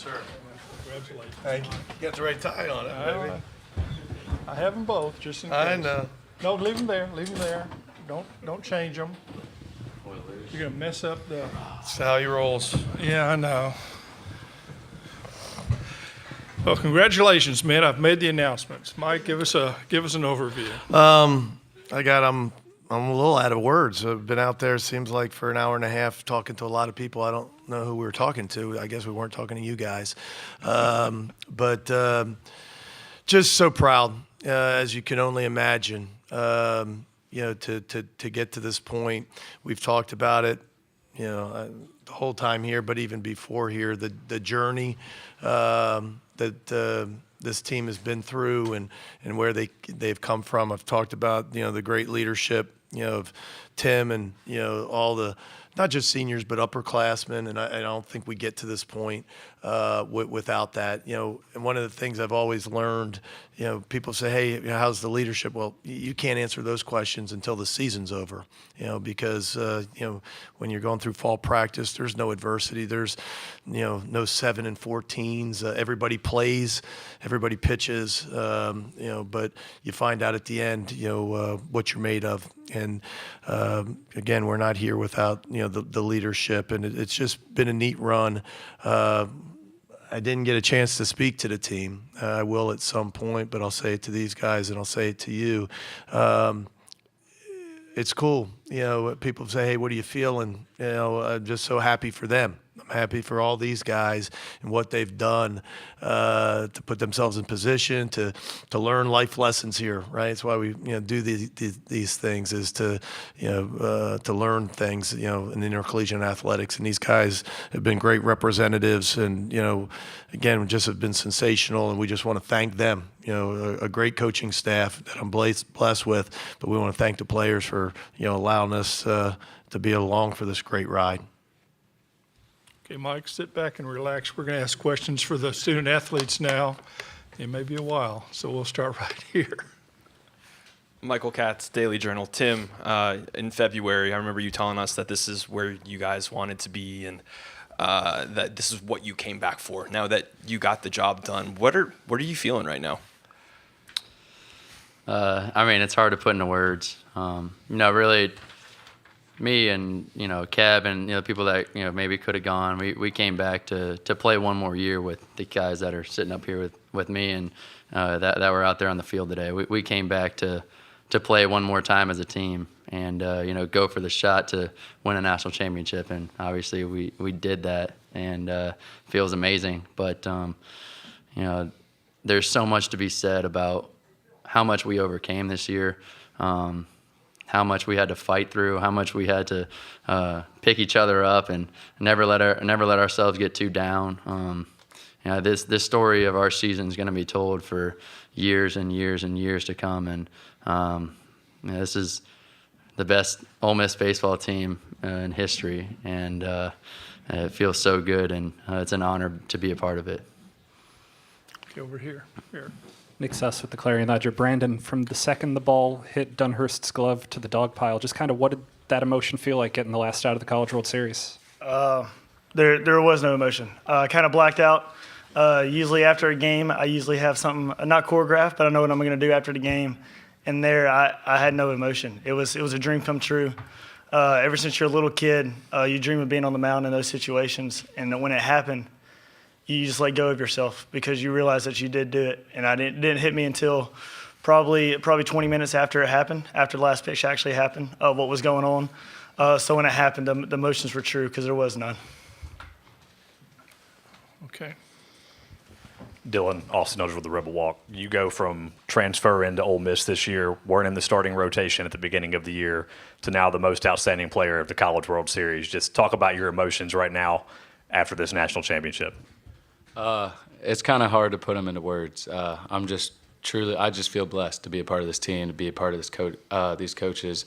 sir. Congratulations. Thank you. You got the right tie on it, baby. I have them both, just in case. I know. No, leave them there. Leave them there. Don't change them. You're gonna mess up the. That's how he rolls. Yeah, I know. Well, congratulations, man. I've made the announcements. Mike, give us an overview. I'm a little out of words. I've been out there, seems like, for an hour and a half talking to a lot of people. I don't know who we were talking to. I guess we weren't talking to you guys. But just so proud, as you can only imagine, to get to this point. We've talked about it, the whole time here, but even before here, the journey that this team has been through and where they've come from. I've talked about, the great leadership, of Tim and, all the, not just seniors, but upperclassmen. And I don't think we get to this point without that. And one of the things I've always learned, people say, hey, how's the leadership? Well, you can't answer those questions until the season's over, because, when you're going through fall practice, there's no adversity. There's, no 7 and 14s. Everybody plays, everybody pitches, but you find out at the end, what you're made of. And again, we're not here without, the leadership, and it's just been a neat run. I didn't get a chance to speak to the team. I will at some point, but I'll say it to these guys and I'll say it to you. It's cool. People say, hey, what are you feeling? I'm just so happy for them. I'm happy for all these guys and what they've done to put themselves in position to learn life lessons here, right? That's why we do these things, is to learn things in intercollegiate athletics. And these guys have been great representatives, and again, just have been sensational. And we just want to thank them. A great coaching staff that I'm blessed with, but we want to thank the players for allowing us to be along for this great ride. Okay, Mike, sit back and relax. We're going to ask questions for the student athletes now. It may be a while, so we'll start right here. Michael Katz, Daily Journal. Tim, in February, I remember you telling us that this is where you guys wanted to be, and that this is what you came back for. Now that you got the job done, what are you feeling right now? It's hard to put into words. Really, me and Kev and people that maybe could have gone. We came back to play one more year with the guys that are sitting up here with me and that were out there on the field today. We came back to play one more time as a team and go for the shot to win a national championship. And obviously we did that, and feels amazing. But there's so much to be said about how much we overcame this year. How much we had to fight through, how much we had to pick each other up and never let ourselves get too down. This story of our season is going to be told for years and years and years to come. And this is the best Ole Miss baseball team in history, and it feels so good, and it's an honor to be a part of it. Okay, over here. Nick Suss with the Clarion Ledger. Brandon, from the second the ball hit Dunhurst's glove to the dog pile, just kind of what did that emotion feel like getting the last out of the College World Series? There was no emotion. I kind of blacked out. Usually after a game, I usually have something, not choreographed, but I know what I'm going to do after the game. And there, I had no emotion. It was a dream come true. Ever since you're a little kid, you dream of being on the mound in those situations. And when it happened, you just let go of yourself because you realize that you did do it. And it didn't hit me until probably 20 minutes after it happened, after the last pitch actually happened, what was going on. So when it happened, the emotions were true because there was none. Okay. Dylan, Austin Elder with the Rebel Walk. You go from transfer into Ole Miss this year, weren't in the starting rotation at the beginning of the year, to now the most outstanding player of the College World Series. Just talk about your emotions right now after this national championship. It's kind of hard to put them into words. I just feel blessed to be a part of this team, to be a part of these coaches.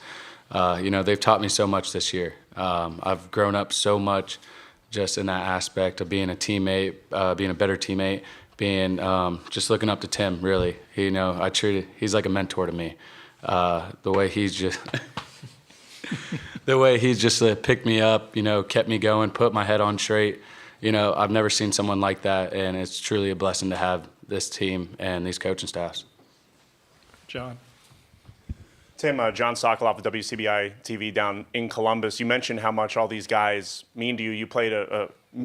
They've taught me so much this year. I've grown up so much just in that aspect of being a teammate, being a better teammate, being just looking up to Tim, really. He's like a mentor to me. The way he's just picked me up, kept me going, put my head on straight. I've never seen someone like that, and it's truly a blessing to have this team and these coaching staffs. John. Tim, John Sokoloff with WCBI TV down in Columbus. You mentioned how much all these guys mean to you. You played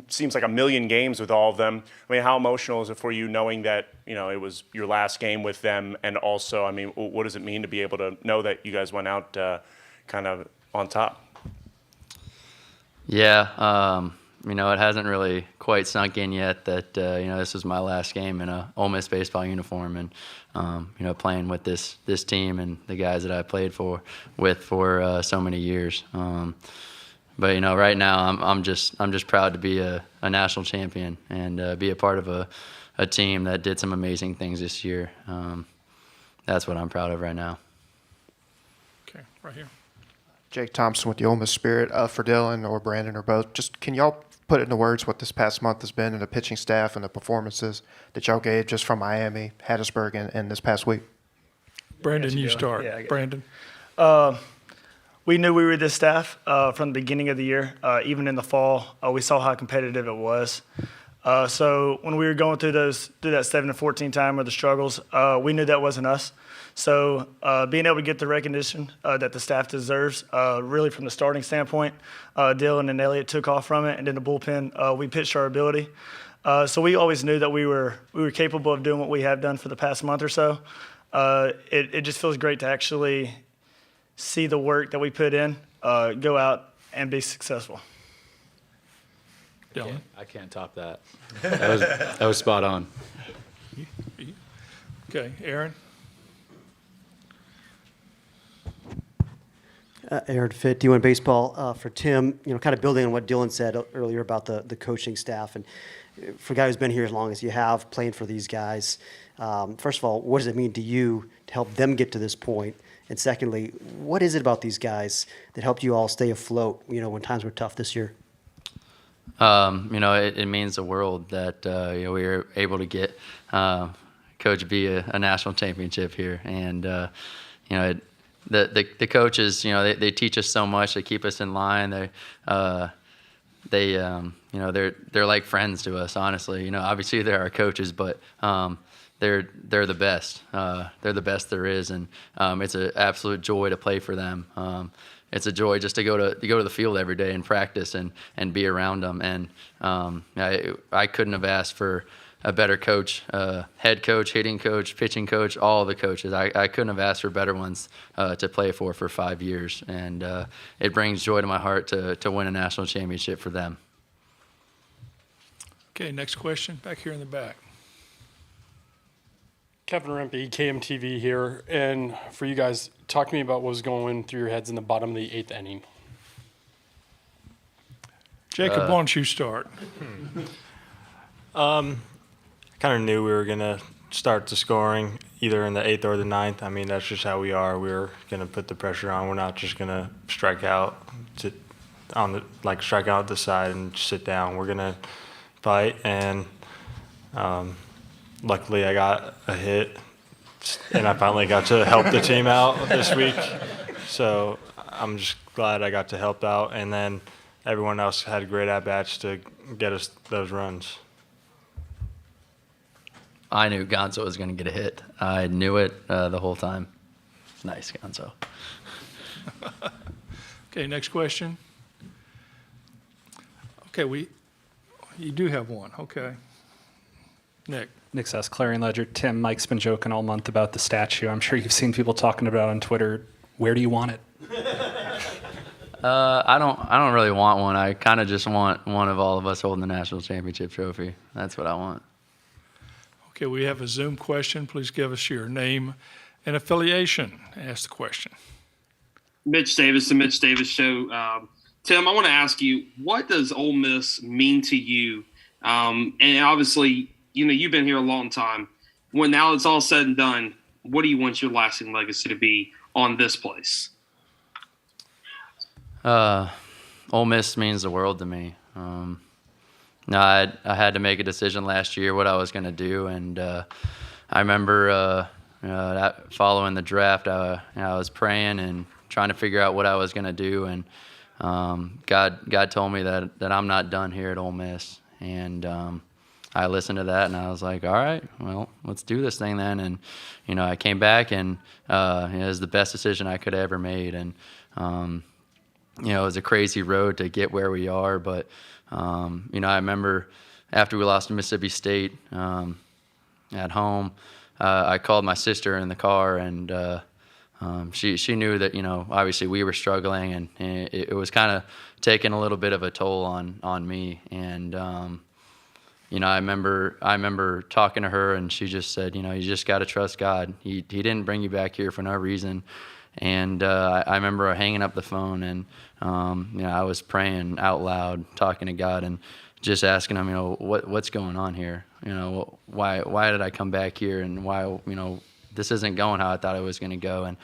seems like 1 million games with all of them. I mean, how emotional is it for you knowing that, it was your last game with them? And also, I mean, what does it mean to be able to know that you guys went out kind of on top? Yeah, it hasn't really quite sunk in yet that, this was my last game in a Ole Miss baseball uniform, and, playing with this team and the guys that I played with for so many years. But, right now I'm just proud to be a national champion and be a part of a team that did some amazing things this year. That's what I'm proud of right now. Okay, right here. Jake Thompson with the Ole Miss Spirit. For Dylan or Brandon or both, just can y'all put into words what this past month has been and the pitching staff and the performances that y'all gave just from Miami, Hattiesburg, and this past week? Brandon, you go. start. Yeah, I got it. Brandon. We knew we were this staff from the beginning of the year. Even in the fall, we saw how competitive it was. So when we were going through that 7-14 time or the struggles, we knew that wasn't us. So being able to get the recognition that the staff deserves, really from the starting standpoint, Dylan and Elliott took off from it, and then the bullpen, we pitched our ability. So we always knew that we were capable of doing what we have done for the past month or so. It just feels great to actually see the work that we put in, go out and be successful. Dylan. I can't top that. That was spot on. Okay, Aaron. Aaron Fitt, D1 Baseball. For Tim, kind of building on what Dylan said earlier about the coaching staff, and for a guy who's been here as long as you have, playing for these guys, first of all, what does it mean to you to help them get to this point? And secondly, what is it about these guys that helped you all stay afloat, when times were tough this year? It means the world that we were able to get Coach B a national championship here, and the coaches, they teach us so much. They keep us in line. They're like friends to us, honestly. Obviously they're our coaches, but they're the best. They're the best there is, and it's an absolute joy to play for them. It's a joy just to go to the field every day and practice and be around them. And I couldn't have asked for a better coach, head coach, hitting coach, pitching coach, all the coaches. I couldn't have asked for better ones to play for 5 years. And it brings joy to my heart to win a national championship for them. Okay, next question, back here in the back. Kevin Rempe, KMTV here. And for you guys, talk to me about what was going through your heads in the bottom of the 8th inning. Jacob, why don't you start? I kind of knew we were going to start the scoring either in the 8th or the 9th. I mean, that's just how we are. We're going to put the pressure on. We're not just going to strike out strike out the side and sit down. We're going to fight, and luckily I got a hit, and I finally got to help the team out this week. So I'm just glad I got to help out, and then everyone else had great at-bats to get us those runs. I knew Gonzo was going to get a hit. I knew it the whole time. Nice, Gonzo. Okay, next question. Okay, you do have one. Okay. Nick says, Clarion Ledger. Tim, Mike's been joking all month about the statue. I'm sure you've seen people talking about it on Twitter. Where do you want it? I don't really want one. I kind of just want one of all of us holding the national championship trophy. That's what I want. Okay, we have a Zoom question. Please give us your name and affiliation. Ask the question. Mitch Davis, the Mitch Davis Show. Tim, I want to ask you, what does Ole Miss mean to you? And obviously, you've been here a long time. When now it's all said and done, what do you want your lasting legacy to be on this place? Ole Miss means the world to me. I had to make a decision last year what I was going to do, and I remember that following the draft, I was praying and trying to figure out what I was going to do, and God told me that I'm not done here at Ole Miss, And I listened to that, and I was like, all right, well, let's do this thing then. And, I came back, and it was the best decision I could have ever made. And, it was a crazy road to get where we are. But, I remember after we lost to Mississippi State at home, I called my sister in the car, and she knew that, obviously we were struggling, and it was kind of taking a little bit of a toll on me. And, I remember talking to her, and she just said, you just got to trust God. He didn't bring you back here for no reason. And I remember hanging up the phone, and I was praying out loud, talking to God, and just asking him, what's going on here? Why did I come back here, and why, this isn't going how I thought it was going to go. And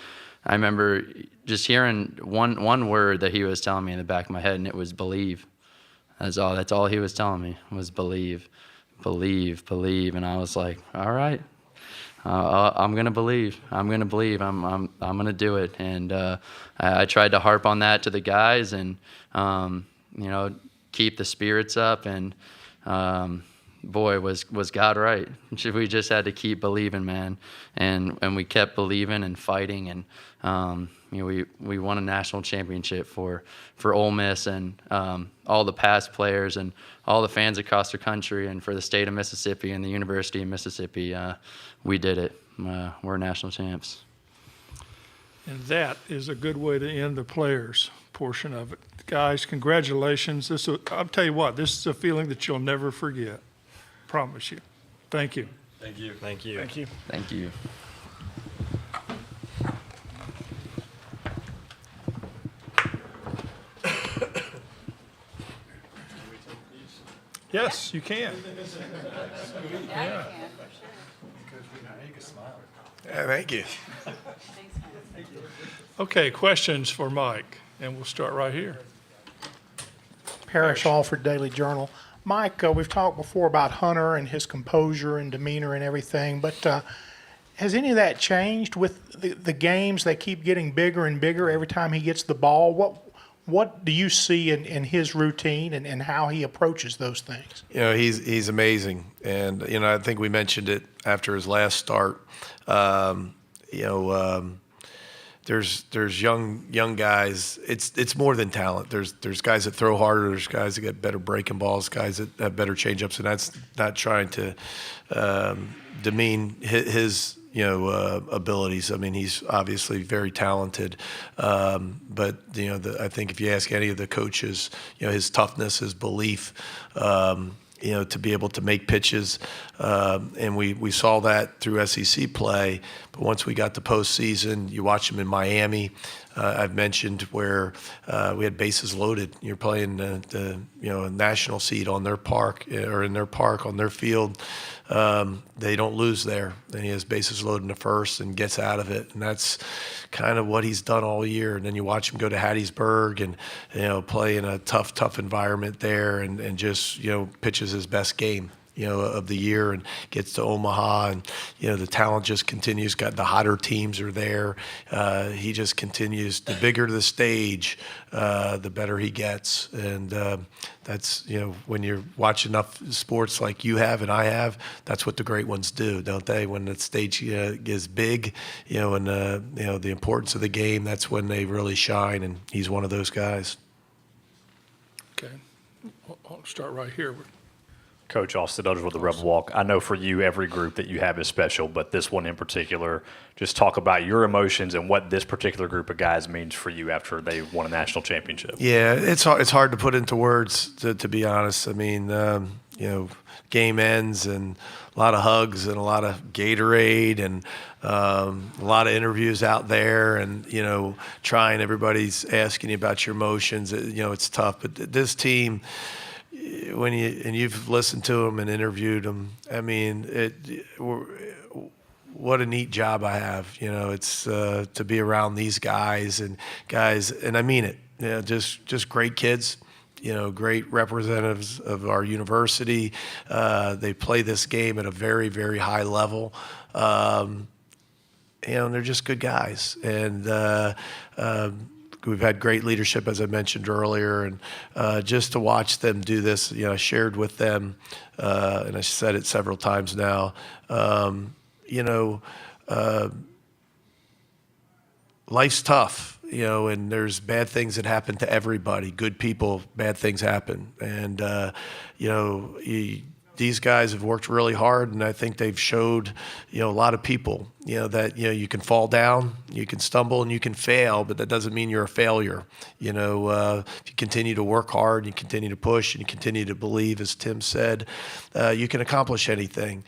I remember just hearing one word that he was telling me in the back of my head, and it was believe. That's all he was telling me was believe. And I was like, all right, I'm gonna believe. I'm gonna do it. And I tried to harp on that to the guys, and keep the spirits up. And boy, was God right. We just had to keep believing, man. And we kept believing and fighting. And we won a national championship for Ole Miss, and all the past players and all the fans across the country, and for the state of Mississippi and the University of Mississippi. We did it. We're national champs. And that is a good way to end the players portion of it. Guys, congratulations. I'll tell you what, this is a feeling that you'll never forget. Promise you. Thank you. Thank you. Thank you. Thank you. Thank you. Yes, you can. Yeah. Yeah, thank you. Okay, questions for Mike, and we'll start right here. Parrish Alford Daily Journal. Mike, we've talked before about Hunter and his composure and demeanor and everything, but has any of that changed with the games? They keep getting bigger and bigger every time he gets the ball. What do you see in his routine and how he approaches those things? He's amazing, and I think we mentioned it after his last start. There's young guys. It's more than talent. There's guys that throw harder. There's guys that get better breaking balls. Guys that have better changeups, and that's not trying to demean his abilities. I mean, he's obviously very talented, but I think if you ask any of the coaches, his toughness, his belief, to be able to make pitches, and we saw that through SEC play. But once we got to postseason, you watch him in Miami. I've mentioned where we had bases loaded. You're playing the national seed on their park, or in their park on their field. They don't lose there. Then he has bases loaded in the first and gets out of it, and that's kind of what he's done all year. And then you watch him go to Hattiesburg and play in a tough environment there, and just pitches his best game of the year, and gets to Omaha, and the talent just continues. Got the hotter teams are there. He just continues. The bigger the stage, the better he gets, and that's when you watch enough sports like you have and I have, that's what the great ones do, don't they? When the stage is big, and the importance of the game, that's when they really shine, and he's one of those guys. Okay, I'll start right here. Coach Austin Udge with the Rebel Walk. I know for you, every group that you have is special, but this one in particular, just talk about your emotions and what this particular group of guys means for you after they won a national championship. Yeah, it's hard to put into words, to be honest. I mean, game ends and a lot of hugs and a lot of Gatorade and a lot of interviews out there, and everybody's asking you about your emotions. It's tough, but this team, when you've listened to them and interviewed them, I mean, what a neat job I have. It's to be around these guys, and I mean it. Just great kids. Great representatives of our university. They play this game at a very, very high level. And they're just good guys. And we've had great leadership, as I mentioned earlier, and just to watch them do this, I shared with them, and I said it several times now, life's tough, and there's bad things that happen to everybody. Good people, bad things happen. And, these guys have worked really hard, and I think they've showed, a lot of people, that, you can fall down, you can stumble, and you can fail, but that doesn't mean you're a failure. If you continue to work hard, you continue to push, and you continue to believe, as Tim said, you can accomplish anything.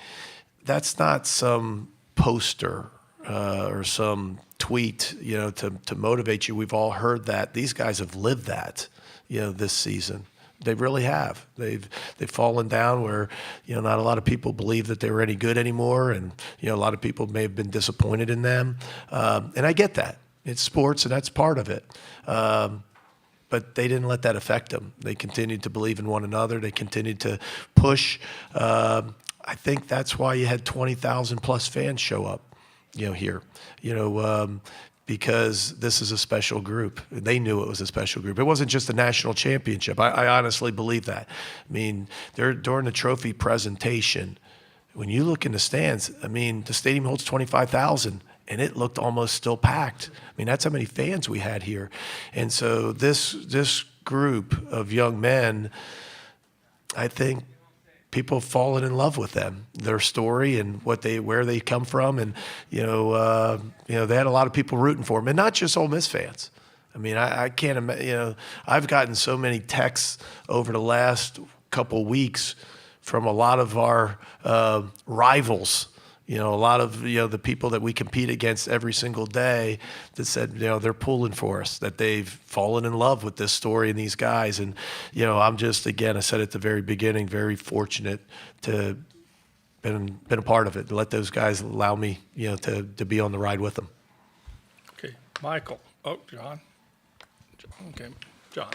That's not some poster or some tweet, to motivate you. We've all heard that. These guys have lived that, this season. They really have. They've fallen down where, not a lot of people believe that they were any good anymore, and a lot of people may have been disappointed in them. And I get that. It's sports, and that's part of it. But they didn't let that affect them. They continued to believe in one another. They continued to push. I think that's why you had 20,000 plus fans show up, here. Because this is a special group. They knew it was a special group. It wasn't just a national championship. I honestly believe that. I mean, during the trophy presentation, when you look in the stands, the stadium holds 25,000, and it looked almost still packed. That's how many fans we had here. And so this group of young men, I think, people have fallen in love with them, their story, and where they come from, and they had a lot of people rooting for them, and not just Ole Miss fans. I can't imagine. I've gotten so many texts over the last couple weeks from a lot of our rivals. A lot of the people that we compete against every single day that said they're pulling for us, that they've fallen in love with this story and these guys. And I'm just, again, I said at the very beginning, very fortunate to been a part of it, to let those guys allow me to be on the ride with them. Okay, Michael. Oh, John. Okay, John.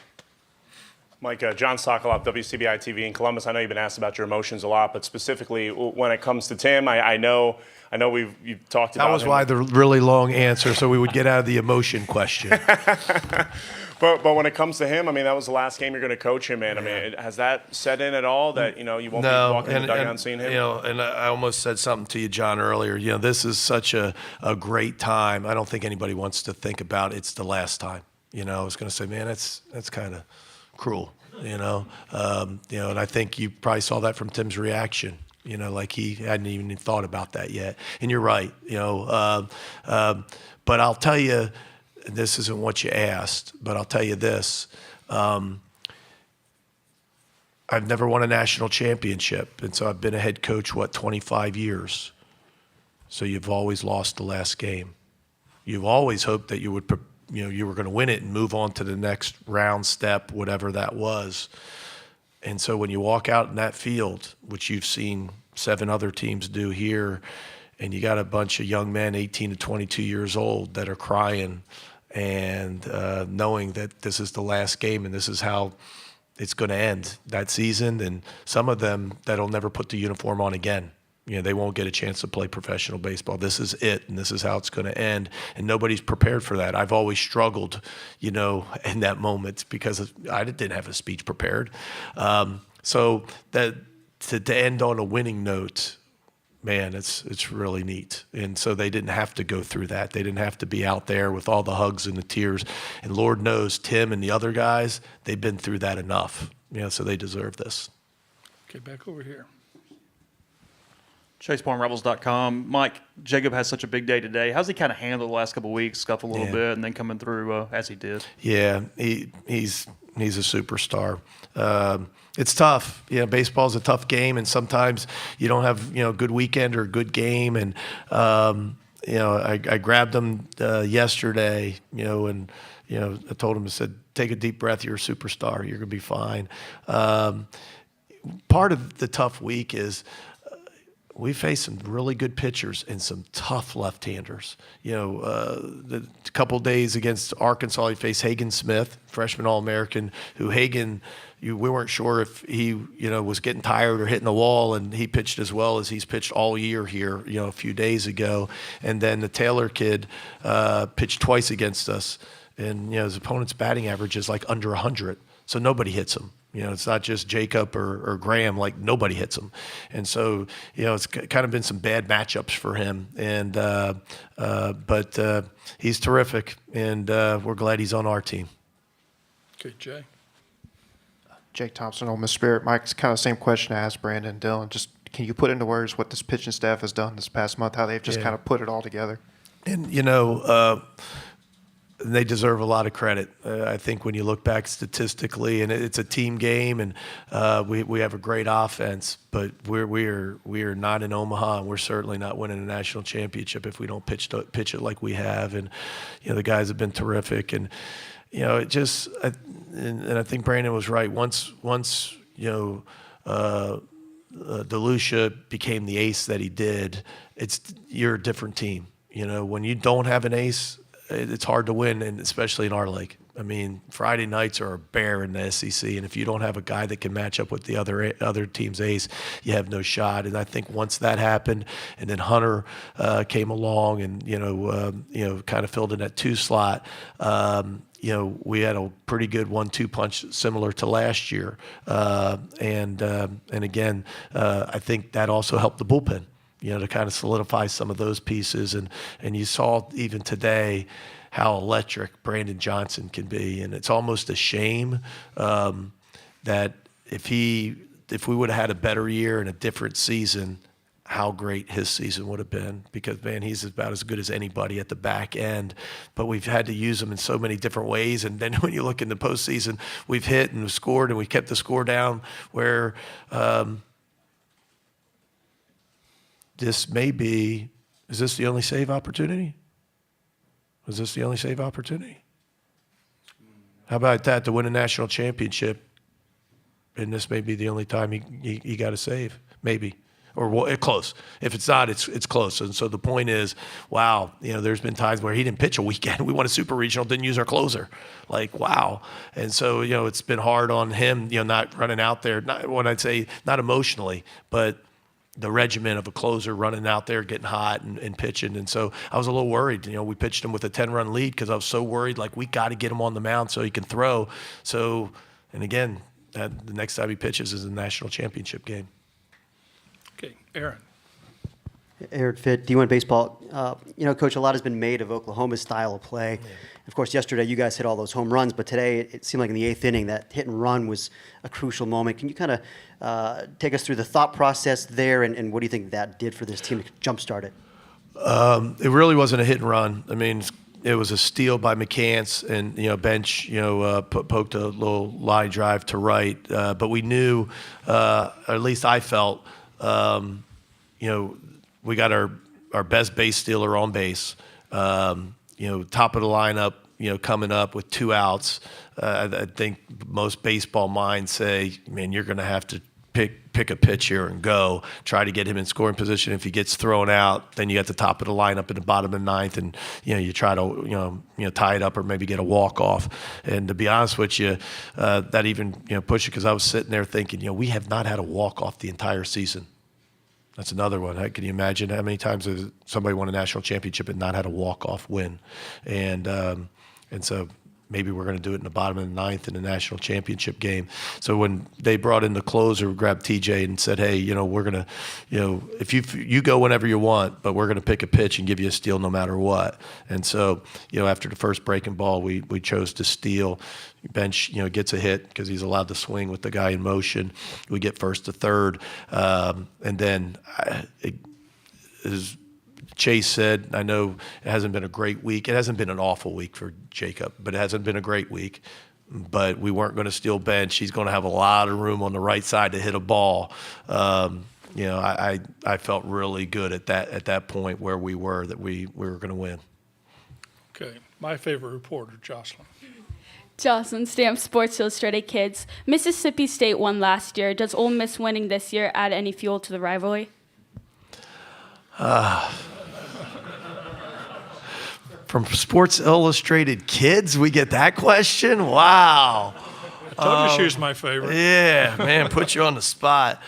Mike, John Sokoloff, WCBI TV in Columbus. I know you've been asked about your emotions a lot, but specifically when it comes to Tim, I know you've talked about. That was him. why the really long answer, so we would get out of the emotion question. But when it comes to him, that was the last game you're going to coach him in. Has that set in at all that you won't be walking in the dugout and seeing him? And I almost said something to you, John, earlier. This is such a great time. I don't think anybody wants to think about it's the last time. I was going to say, man, that's kind of cruel, and I think you probably saw that from Tim's reaction, like he hadn't even thought about that yet. And you're right, but I'll tell you, this isn't what you asked, but I'll tell you this. I've never won a national championship, and so I've been a head coach, 25 years. So you've always lost the last game. You've always hoped that you would you were going to win it and move on to the next round step, whatever that was. And so when you walk out in that field, which you've seen 7 other teams do here, and you got a bunch of young men, 18 to 22 years old, that are crying and knowing that this is the last game and this is how it's going to end that season, and some of them that'll never put the uniform on again. They won't get a chance to play professional baseball. This is it, and this is how it's going to end. And nobody's prepared for that. I've always struggled, in that moment because I didn't have a speech prepared. So that to end on a winning note, man, it's really neat. And so they didn't have to go through that. They didn't have to be out there with all the hugs and the tears. And Lord knows Tim and the other guys, they've been through that enough. So they deserve this. Okay, back over here. ChasePointRebels.com. Mike, Jacob has such a big day today. How's he kind of handled the last couple of weeks, scuffed a little bit, and then coming through as he did? Yeah, he's a superstar. It's tough. Baseball's a tough game, and sometimes you don't have a good weekend or a good game. And I grabbed him yesterday, and I told him, I said, take a deep breath. You're a superstar. You're gonna be fine. Part of the tough week is we faced some really good pitchers and some tough left-handers. The couple days against Arkansas, he faced Hagen Smith, freshman All-American, who Hagen, we weren't sure if he, was getting tired or hitting the wall, and he pitched as well as he's pitched all year here, a few days ago. And then the Taylor kid pitched twice against us. and his opponent's batting average is like under 100, so nobody hits him. It's not just Jacob or Graham, like nobody hits him. And so, it's kind of been some bad matchups for him. And but he's terrific, and we're glad he's on our team. Okay, Jay. Jake Thompson, Ole Miss Spirit. Mike, it's kind of the same question I asked Brandon and Dylan. Just can you put into words what this pitching staff has done this past month, how they've just kind of put it all together? And, they deserve a lot of credit. I think when you look back statistically, and it's a team game, and we have a great offense, but we are not in Omaha, and we're certainly not winning a national championship if we don't pitch it like we have. And the guys have been terrific, and it just and I think Brandon was right. Once DeLucia became the ace that he did, you're a different team. When you don't have an ace, it's hard to win, and especially in our league. I mean, Friday nights are a bear in the SEC, and if you don't have a guy that can match up with the other team's ace, you have no shot. And I think once that happened, and then Hunter came along, and kind of filled in that 2 slot. We had a pretty good 1-2 punch similar to last year, and again, I think that also helped the bullpen. To kind of solidify some of those pieces. And you saw even today how electric Brandon Johnson can be. And it's almost a shame that if we would have had a better year and a different season, how great his season would have been. Because, man, he's about as good as anybody at the back end. But we've had to use him in so many different ways. And then when you look in the postseason, we've hit and scored, and we kept the score down where is this the only save opportunity? Was this the only save opportunity? How about that, to win a national championship, and this may be the only time he got a save, maybe. Or close. If it's not, it's close. And so the point is, wow, there's been times where he didn't pitch a weekend. We won a super regional, didn't use our closer. Like, wow. And so, it's been hard on him, not running out there. When I'd say not emotionally, but the regimen of a closer running out there, getting hot and pitching. And so I was a little worried. We pitched him with a 10-run lead because I was so worried, like, we got to get him on the mound so he can throw. So, and again, the next time he pitches is a national championship game. Okay, Aaron. Aaron Fitt, D1 Baseball. Coach, a lot has been made of Oklahoma's style of play. Yeah. Of course, yesterday you guys hit all those home runs, but today it seemed like in the 8th inning that hit and run was a crucial moment. Can you kind of take us through the thought process there, and what do you think that did for this team to jumpstart it? It really wasn't a hit and run. I mean, it was a steal by McCants, and bench poked a little line drive to right, but we knew, or at least I felt, we got our best base stealer on base. Top of the lineup, coming up with 2 outs. I think most baseball minds say, man, you're going to have to pick a pitch here and go, try to get him in scoring position. If he gets thrown out, then you got the top of the lineup in the bottom of the 9th, and you try to tie it up or maybe get a walk off. And to be honest with you, that even pushed it, because I was sitting there thinking, we have not had a walk off the entire season. That's another one. Can you imagine how many times has somebody won a national championship and not had a walk-off win? And so maybe we're going to do it in the bottom of the 9th in the national championship game. So when they brought in the closer, grabbed TJ and said, hey, we're going to, if you go whenever you want, but we're going to pick a pitch and give you a steal no matter what. And so, after the first breaking ball, we chose to steal. Bench, gets a hit because he's allowed to swing with the guy in motion. We get first to third. And then, as Chase said, I know it hasn't been a great week. It hasn't been an awful week for Jacob, but it hasn't been a great week. But we weren't going to steal bench. He's going to have a lot of room on the right side to hit a ball. I felt really good at that point where we were, that we were going to win. Okay, my favorite reporter, Jocelyn. Jocelyn Stamp, Sports Illustrated Kids. Mississippi State won last year. Does Ole Miss winning this year add any fuel to the rivalry? From Sports Illustrated Kids, we get that question? Wow. I told you she was my favorite. Yeah, man, put you on the spot.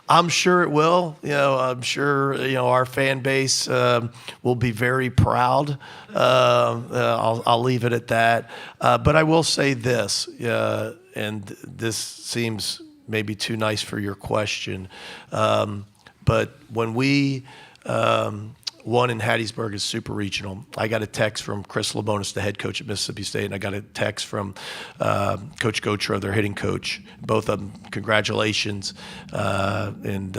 I'm sure it will. I'm sure our fan base will be very proud. I'll leave it at that. But I will say this, and this seems maybe too nice for your question, but when we won in Hattiesburg as Super Regional, I got a text from Chris Labonis, the head coach at Mississippi State, and I got a text from Coach Gotro, their hitting coach. Both of them, congratulations and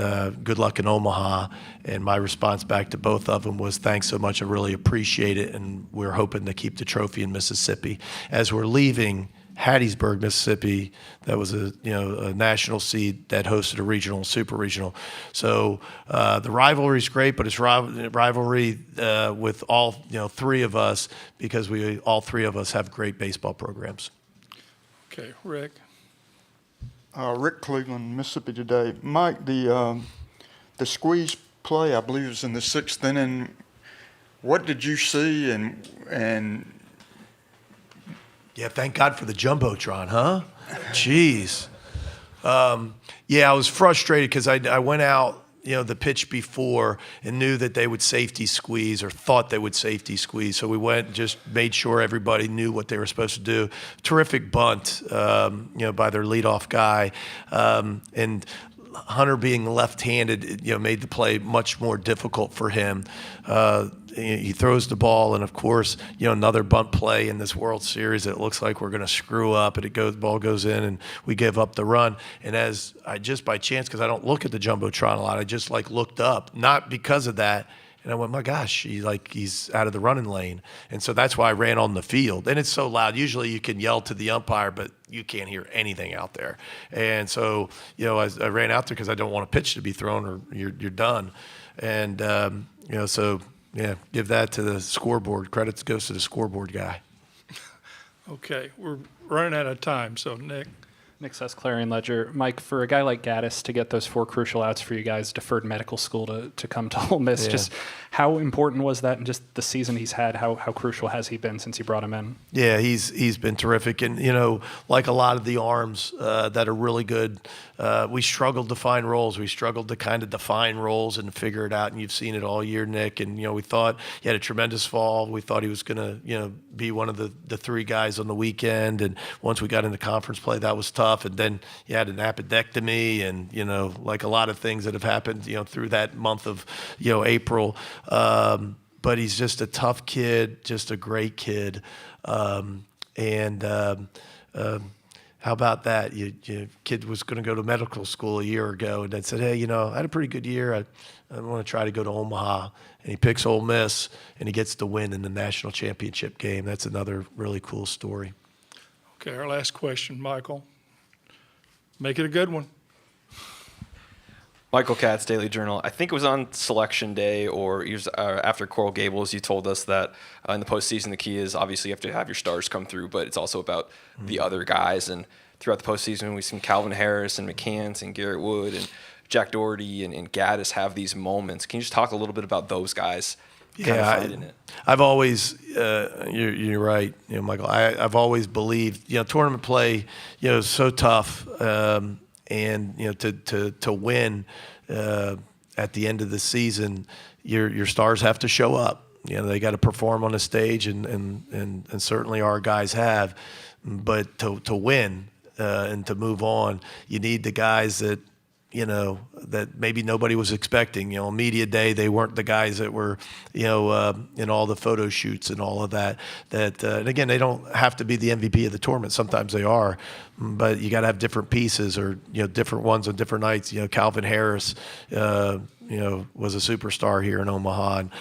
good luck in Omaha. And my response back to both of them was, thanks so much, I really appreciate it, and we're hoping to keep the trophy in Mississippi. As we're leaving Hattiesburg, Mississippi, that was a national seed that hosted a regional and super regional. So the rivalry is great, but it's rivalry with all three of us, because all three of us have great baseball programs. Okay, Rick. Rick Cleveland, Mississippi Today. Mike, the squeeze play, I believe, was in the 6th inning. What did you see, and yeah, thank God for the Jumbotron, huh? Jeez. Yeah, I was frustrated because I went out, the pitch before and knew that they would safety squeeze, or thought they would safety squeeze. So we went and just made sure everybody knew what they were supposed to do. Terrific bunt, by their leadoff guy. And Hunter being left-handed, made the play much more difficult for him. He throws the ball, and of course, another bunt play in this World Series. It looks like we're going to screw up, and the ball goes in, and we give up the run. And as I just by chance, because I don't look at the Jumbotron a lot, I just looked up, not because of that. And I went, my gosh, he's out of the running lane. And so that's why I ran on the field. And it's so loud. Usually you can yell to the umpire, but you can't hear anything out there. And so, I ran out there because I don't want a pitch to be thrown, or you're done. And, so, yeah, give that to the scoreboard. Credit goes to the scoreboard guy. Okay, we're running out of time, so Nick. Nick Sess, Clarion Ledger. Mike, for a guy like Gaddis to get those 4 crucial outs for you guys, deferred medical school to come to Ole Miss, just how important was that, and just the season he's had, how crucial has he been since you brought him in? Yeah, he's been terrific. And, like a lot of the arms that are really good, we struggled to find roles. We struggled to kind of define roles and figure it out, and you've seen it all year, Nick. And, we thought he had a tremendous fall. We thought he was going to, be one of the 3 guys on the weekend. And once we got into conference play, that was tough. And then he had an appendectomy, and, like a lot of things that have happened, through that month of, April. But he's just a tough kid, just a great kid. How about that? Your kid was going to go to medical school a year ago, and then said, hey, I had a pretty good year. I want to try to go to Omaha. And he picks Ole Miss, and he gets the win in the national championship game. That's another really cool story. Okay, our last question, Michael. Make it a good one. Michael Katz, Daily Journal. I think it was on Selection Day or after Coral Gables, you told us that in the postseason, the key is obviously you have to have your stars come through, but it's also about the other guys. And throughout the postseason, we've seen Calvin Harris and McCants and Garrett Wood and Jack Doherty and Gaddis have these moments. Can you just talk a little bit about those guys? I've always, you're right, Michael. I've always believed, tournament play, is so tough. And to win at the end of the season, your stars have to show up. They got to perform on the stage, and certainly our guys have. But to win and to move on, you need the guys that that maybe nobody was expecting. Media day, they weren't the guys that were, in all the photo shoots and all of that. And again, they don't have to be the MVP of the tournament. Sometimes they are, but you got to have different pieces, or different ones on different nights. Calvin Harris, was a superstar here in Omaha, and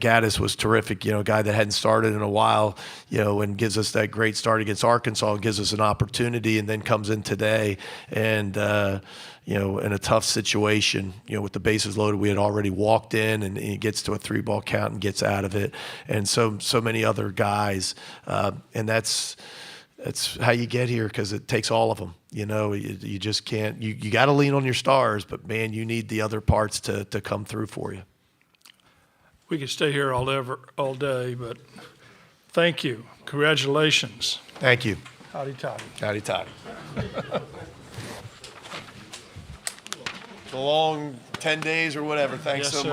Gaddis was terrific. A guy that hadn't started in a while, and gives us that great start against Arkansas, and gives us an opportunity, and then comes in today and. In a tough situation, with the bases loaded, we had already walked in, and he gets to a 3-ball count and gets out of it, and so many other guys, and that's how you get here, because it takes all of them. You just can't. You got to lean on your stars, but man, you need the other parts to come through for you. We could stay here all day, but thank you. Congratulations. Thank you. Howdy toddy. Howdy toddy. the long 10 days or whatever. Thanks Yes, so sir. much.